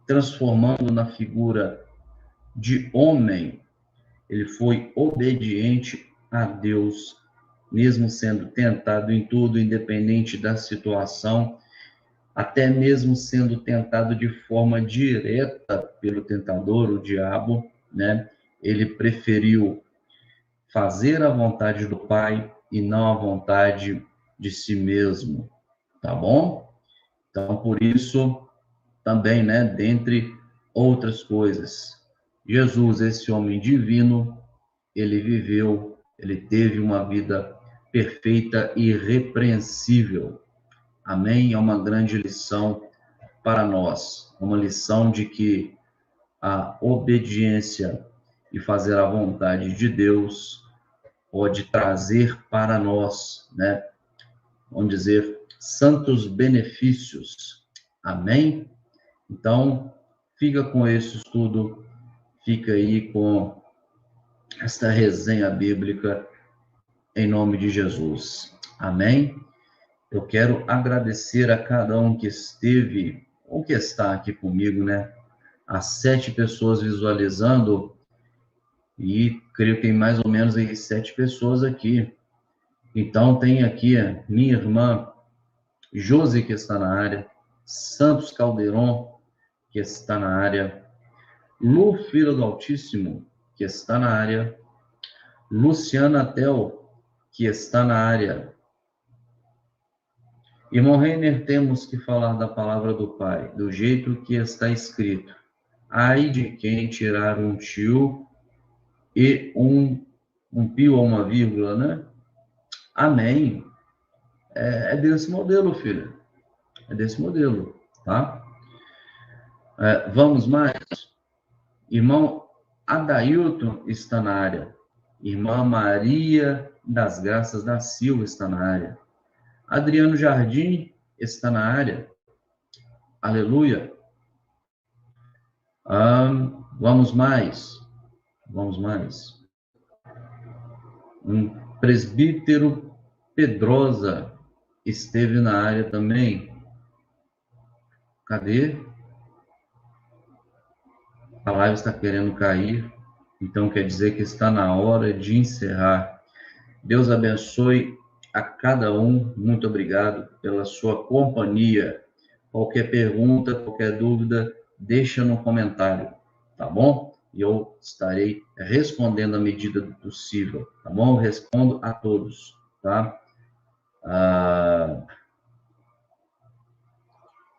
Speaker 1: transformando na figura de homem. Ele foi obediente a Deus, mesmo sendo tentado em tudo, independente da situação, até mesmo sendo tentado de forma direta pelo tentador, o diabo, né? Ele preferiu fazer a vontade do Pai e não a vontade de si mesmo, tá bom? Então, por isso, também, né, dentre outras coisas, Jesus, esse homem divino, ele viveu, ele teve uma vida perfeita e irrepreensível. Amém? É uma grande lição para nós, uma lição de que a obediência e fazer a vontade de Deus pode trazer para nós, né? Vamos dizer, santos benefícios. Amém? Então, fica com esse estudo, fica aí com esta resenha bíblica em nome de Jesus. Amém? Eu quero agradecer a cada um que esteve ou que está aqui comigo, né? As 7 pessoas visualizando e creio que tem mais ou menos aí 7 pessoas aqui. Então, tem aqui a minha irmã Josi, que está na área, Santos Calderon, que está na área, Lu, filha do Altíssimo, que está na área, Luciana Tel, que está na área. Irmão Reiner, temos que falar da palavra do Pai, do jeito que está escrito. Ai de quem tirar um tio e um pio ou uma vírgula, né? Amém. É desse modelo, filho. É desse modelo, tá? Vamos mais? Irmão Adailton está na área. Irmã Maria das Graças da Silva está na área. Adriano Jardim está na área. Aleluia. Vamos mais. Vamos mais. Um presbítero Pedrosa esteve na área também. Cadê? A live está querendo cair, então quer dizer que está na hora de encerrar. Deus abençoe a cada um. Muito obrigado pela sua companhia. Qualquer pergunta, qualquer dúvida, deixa no comentário, tá bom? E eu estarei respondendo à medida do possível, tá bom? Eu respondo a todos, tá?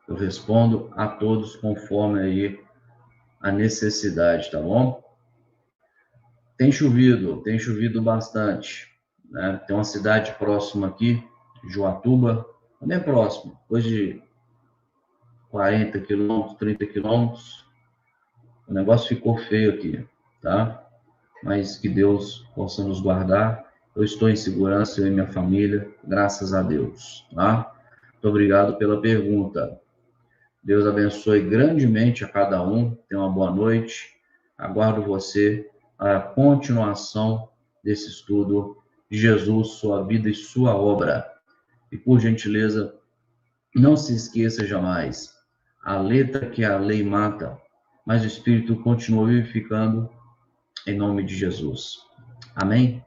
Speaker 1: Eu respondo a todos conforme aí a necessidade, tá bom? Tem chovido bastante, né? Tem uma cidade próxima aqui, Joatuba, bem próximo, depois de 40 quilômetros, 30 quilômetros, o negócio ficou feio aqui, tá? Mas que Deus possa nos guardar. Eu estou em segurança, eu e minha família, graças a Deus, tá? Muito obrigado pela pergunta. Deus abençoe grandemente a cada um. Tenha uma boa noite. Aguardo você a continuação desse estudo de Jesus, sua vida e sua obra. E, por gentileza, não se esqueça jamais, a letra que a lei mata, mas o Espírito continua vivificando em nome de Jesus. Amém?